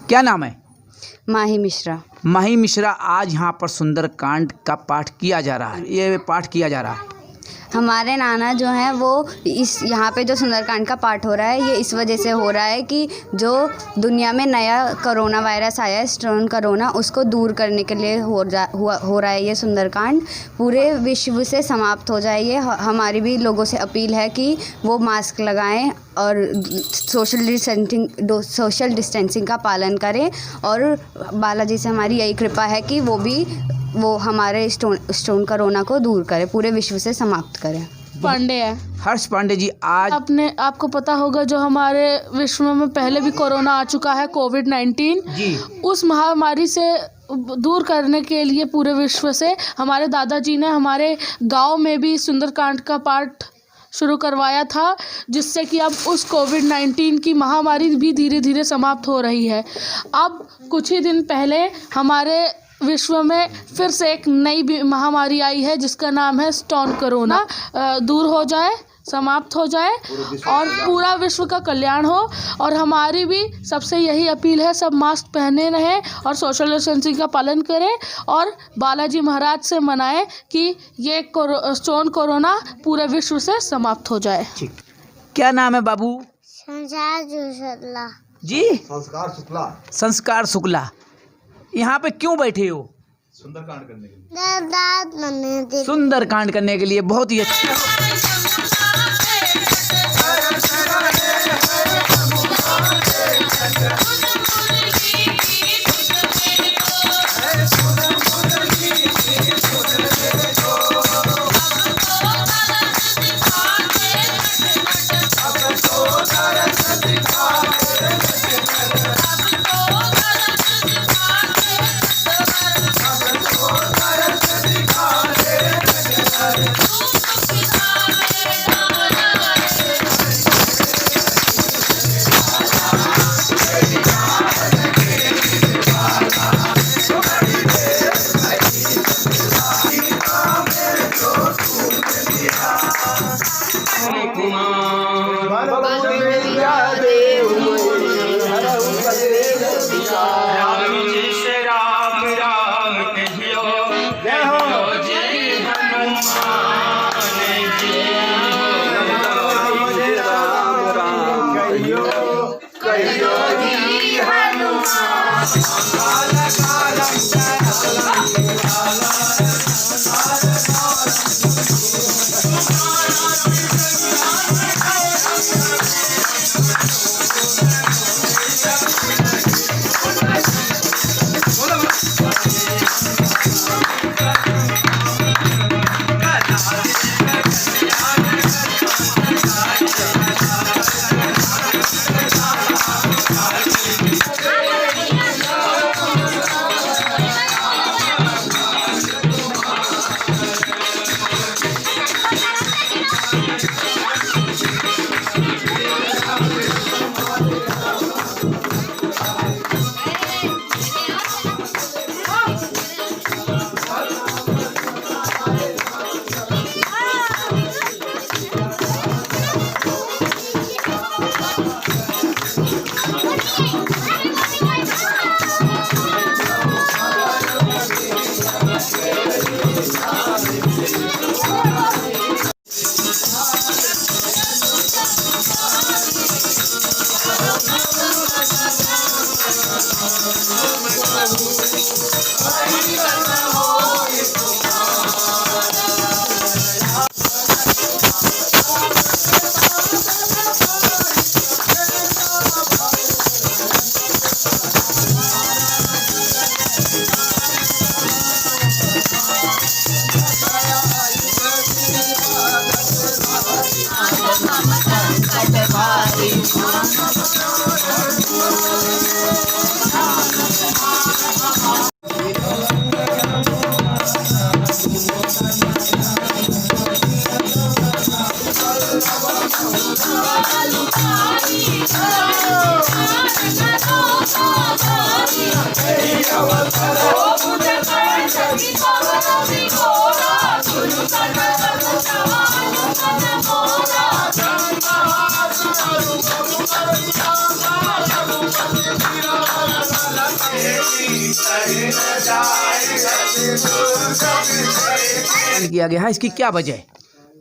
क्या नाम है? माही मिश्रा। माही मिश्रा, आज यहाँ पर सुंदरकांड का पाठ किया जा रहा है। ये पाठ किया जा रहा है, हमारे नाना जो हैं वो इस यहाँ पे जो सुंदरकांड का पाठ हो रहा है ये इस वजह से हो रहा है कि जो दुनिया में नया कोरोना वायरस आया है, स्टोन कोरोना, उसको दूर करने के लिए हो रहा है ये सुंदरकांड। पूरे विश्व से समाप्त हो जाए ये। हमारी भी लोगों से अपील है कि वो मास्क लगाएं और सोशल डिस्टेंसिंग का पालन करें, और बालाजी से हमारी यही कृपा है कि वो हमारे स्टोन कोरोना को दूर करे, पूरे विश्व से समाप्त करें। पांडे है। हर्ष पांडे जी, आज आपको पता होगा जो हमारे विश्व में पहले भी कोरोना आ चुका है, कोविड-19 जी, उस महामारी से दूर करने के लिए पूरे विश्व से हमारे दादाजी ने हमारे गांव में भी सुंदरकांड का पाठ शुरू करवाया था, जिससे कि अब उस कोविड-19 की महामारी भी धीरे धीरे समाप्त हो रही है। अब कुछ ही दिन पहले हमारे विश्व में फिर से एक नई महामारी आई है जिसका नाम है स्टोन कोरोना। दूर हो जाए, समाप्त हो जाए और पूरा विश्व का कल्याण हो। और हमारी भी सबसे यही अपील है, सब मास्क पहने रहें और सोशल डिस्टेंसिंग का पालन करें और बालाजी महाराज से मनाएं कि ये स्टोन कोरोना पूरे विश्व से समाप्त हो जाए। क्या नाम है बाबू? संस्कार जी, संस्कार शुक्ला। यहाँ पे क्यों बैठे हो? सुंदरकांड करने के लिए। सुंदरकांड करने के लिए। बहुत ही अच्छा। Thank you. किया गया है, इसकी क्या वजह है?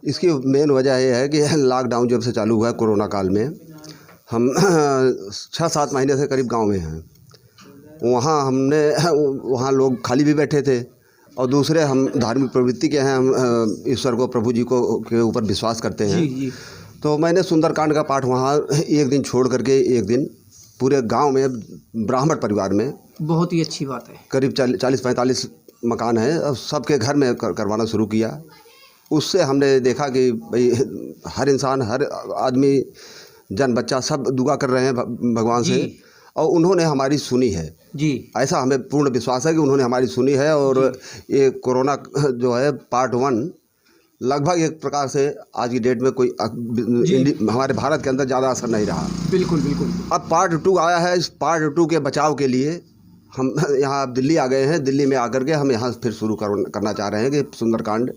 इसकी मेन वजह यह है कि लॉकडाउन जब से चालू हुआ है कोरोना काल में, हम 6-7 महीने से करीब गांव में हैं। वहाँ लोग खाली भी बैठे थे और दूसरे हम धार्मिक प्रवृत्ति के हैं, हम ईश्वर को, प्रभु जी को के ऊपर विश्वास करते हैं। जी। तो मैंने सुंदरकांड का पाठ वहाँ एक दिन छोड़ करके एक दिन पूरे गांव में, ब्राह्मण परिवार में, बहुत ही अच्छी बात है, करीब 40-45 मकान हैं, और सबके घर में करवाना शुरू किया। उससे हमने देखा कि भाई हर इंसान, हर आदमी, जन बच्चा सब दुआ कर रहे हैं भगवान से, और उन्होंने हमारी सुनी है जी। ऐसा हमें पूर्ण विश्वास है कि उन्होंने हमारी सुनी है। और ये कोरोना जो है पार्ट 1 लगभग एक प्रकार से आज की डेट में कोई हमारे भारत के अंदर ज़्यादा असर नहीं रहा। बिल्कुल बिल्कुल। अब पार्ट 2 आया है। इस पार्ट 2 के बचाव के लिए हम यहाँ दिल्ली आ गए हैं। दिल्ली में आकर के हम यहाँ फिर शुरू करना चाह रहे हैं कि सुंदरकांड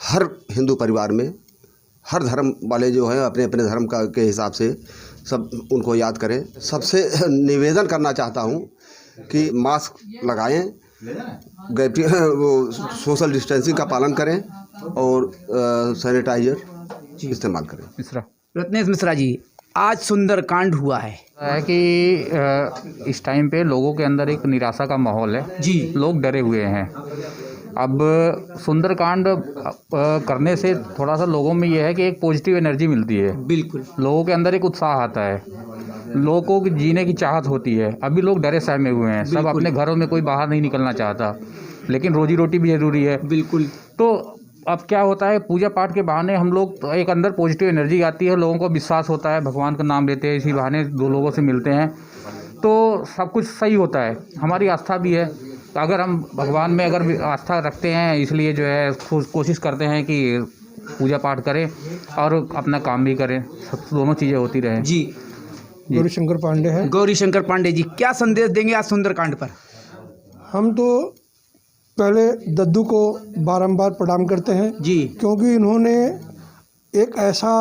हर हिंदू परिवार में, हर धर्म वाले जो हैं अपने अपने धर्म के हिसाब से सब उनको याद करें। सबसे निवेदन करना चाहता हूँ कि मास्क लगाएं, वो सोशल डिस्टेंसिंग का पालन करें और सैनिटाइजर इस्तेमाल करें। रत्नेश मिश्रा जी, आज सुंदरकांड हुआ है कि इस टाइम पे लोगों के अंदर एक निराशा का माहौल है जी। लोग डरे हुए हैं। अब सुंदरकांड करने से थोड़ा सा लोगों में यह है कि एक पॉजिटिव एनर्जी मिलती है। बिल्कुल। लोगों के अंदर एक उत्साह आता है, लोगों को जीने की चाहत होती है। अभी लोग डरे सहमे हुए हैं, सब अपने घरों में, कोई बाहर नहीं निकलना चाहता, लेकिन रोजी रोटी भी ज़रूरी है। बिल्कुल। तो अब क्या होता है, पूजा पाठ के बहाने हम लोग एक अंदर पॉजिटिव एनर्जी आती है, लोगों को विश्वास होता है, भगवान का नाम लेते हैं, इसी बहाने 2 लोगों से मिलते हैं, तो सब कुछ सही होता है। हमारी आस्था भी है, अगर हम भगवान में अगर आस्था रखते हैं, इसलिए जो है कोशिश करते हैं कि पूजा पाठ करें और अपना काम भी करें, सब दोनों चीज़ें होती रहें। जी। गौरीशंकर पांडे है। गौरीशंकर पांडे जी, क्या संदेश देंगे आज सुंदरकांड पर? हम तो पहले दद्दू को बारंबार प्रणाम करते हैं जी, क्योंकि इन्होंने एक ऐसा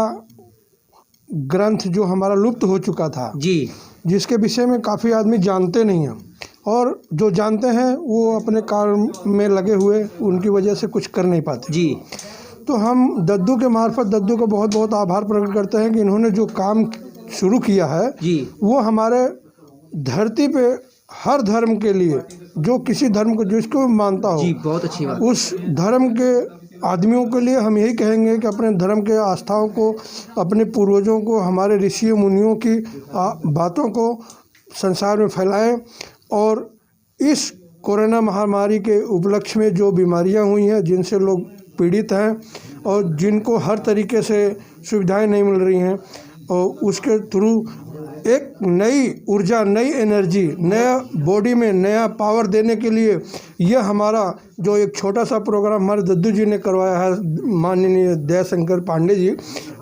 ग्रंथ जो हमारा लुप्त हो चुका था जी, जिसके विषय में काफ़ी आदमी जानते नहीं हैं, और जो जानते हैं वो अपने काम में लगे हुए उनकी वजह से कुछ कर नहीं पाते जी। तो हम दद्दू के मार्फत दद्दू का बहुत बहुत आभार प्रकट करते हैं कि इन्होंने जो काम शुरू किया है जी, वो हमारे धरती पे हर धर्म के लिए, जो किसी धर्म को जिसको मानता हो जी, बहुत अच्छी बात। उस धर्म के आदमियों के लिए हम यही कहेंगे कि अपने धर्म के आस्थाओं को, अपने पूर्वजों को, हमारे ऋषियों मुनियों की बातों को संसार में फैलाएं। और इस कोरोना महामारी के उपलक्ष्य में जो बीमारियां हुई हैं, जिनसे लोग पीड़ित हैं और जिनको हर तरीके से सुविधाएं नहीं मिल रही हैं, और उसके थ्रू एक नई ऊर्जा, नई एनर्जी, नया बॉडी में नया पावर देने के लिए यह हमारा जो एक छोटा सा प्रोग्राम हमारे दद्दू जी ने करवाया है, माननीय दयाशंकर पांडे जी।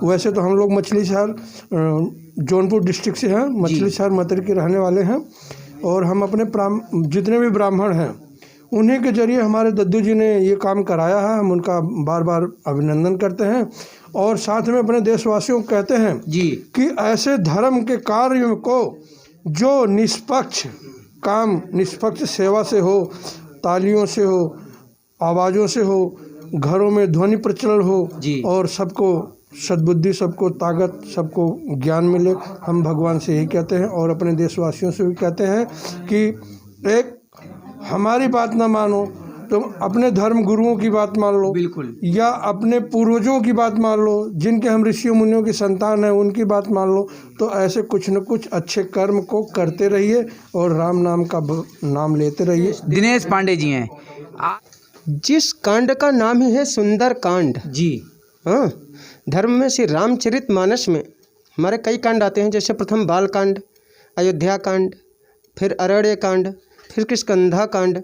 वैसे तो हम लोग मछली शहर जौनपुर डिस्ट्रिक्ट से हैं, मछली शहर मतर के रहने वाले हैं, और हम अपने जितने भी ब्राह्मण हैं उन्हीं के जरिए हमारे दद्दू जी ने ये काम कराया है। हम उनका बार बार अभिनंदन करते हैं और साथ में अपने देशवासियों को कहते हैं जी कि ऐसे धर्म के कार्य को जो निष्पक्ष काम, निष्पक्ष सेवा से हो, तालियों से हो, आवाज़ों से हो, घरों में ध्वनि प्रचलन हो जी। और सबको सद्बुद्धि, सबको ताकत, सबको ज्ञान मिले। हम भगवान से यही कहते हैं और अपने देशवासियों से भी कहते हैं कि एक हमारी बात ना मानो, तुम अपने धर्म गुरुओं की बात मान लो, बिल्कुल, या अपने पूर्वजों की बात मान लो, जिनके हम ऋषियों मुनियों की संतान हैं, उनकी बात मान लो। तो ऐसे कुछ न कुछ अच्छे कर्म को करते रहिए और राम नाम का नाम लेते रहिए। दिनेश पांडे जी हैं। जिस कांड का नाम ही है सुंदर कांड जी। हाँ, धर्म में श्री रामचरित मानस में हमारे कई कांड आते हैं, जैसे प्रथम बाल कांड, अयोध्या कांड, फिर अरण्य कांड, फिर किष्किंधा कांड,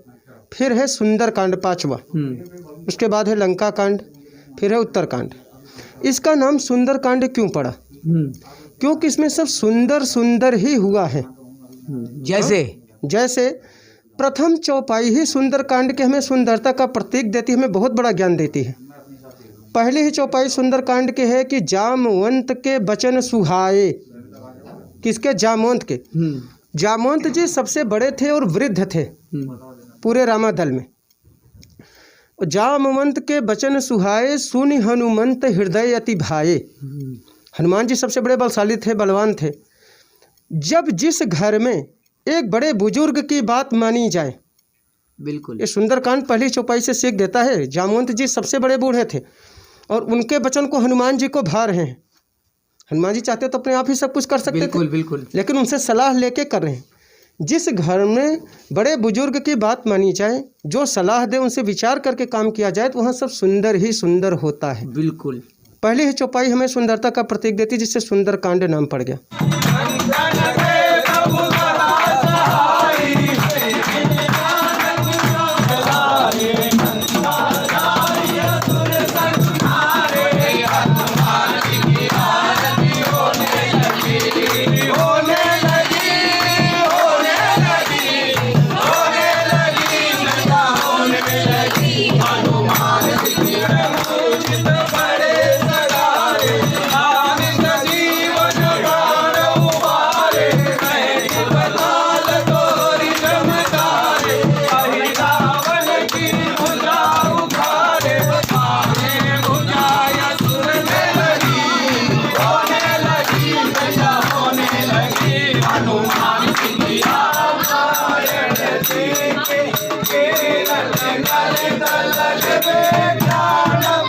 फिर है सुंदर कांड 5वां, उसके बाद है लंका कांड, फिर है उत्तर कांड। इसका नाम सुंदर कांड क्यों पड़ा? क्योंकि इसमें सब सुंदर सुंदर ही हुआ है। जैसे प्रथम चौपाई ही सुंदर कांड के हमें सुंदरता का प्रतीक देती है, हमें बहुत बड़ा ज्ञान देती है। पहले ही चौपाई सुंदर कांड के है कि जामवंत के बचन सुहाए। किसके? जामवंत के। जामवंत जी सबसे बड़े थे और वृद्ध थे पूरे रामादल में। जामवंत के बचन सुहाए, सुनि हनुमंत हृदय अति भाए। हनुमान जी सबसे बड़े बलशाली थे, बलवान थे। जब जिस घर में एक बड़े बुजुर्ग की बात मानी जाए, बिल्कुल ये सुंदरकांड पहली चौपाई से सीख देता है। जामवंत जी सबसे बड़े बूढ़े थे और उनके वचन को हनुमान जी को भा रहे हैं। हनुमान जी चाहते तो अपने आप ही सब कुछ कर सकते थे, बिल्कुल लेकिन उनसे सलाह लेके कर रहे हैं। जिस घर में बड़े बुजुर्ग की बात मानी जाए, जो सलाह दे उनसे विचार करके काम किया जाए, तो वहाँ सब सुंदर ही सुंदर होता है। बिल्कुल पहली ही चौपाई हमें सुंदरता का प्रतीक देती, जिससे सुंदरकांड नाम पड़ गया। के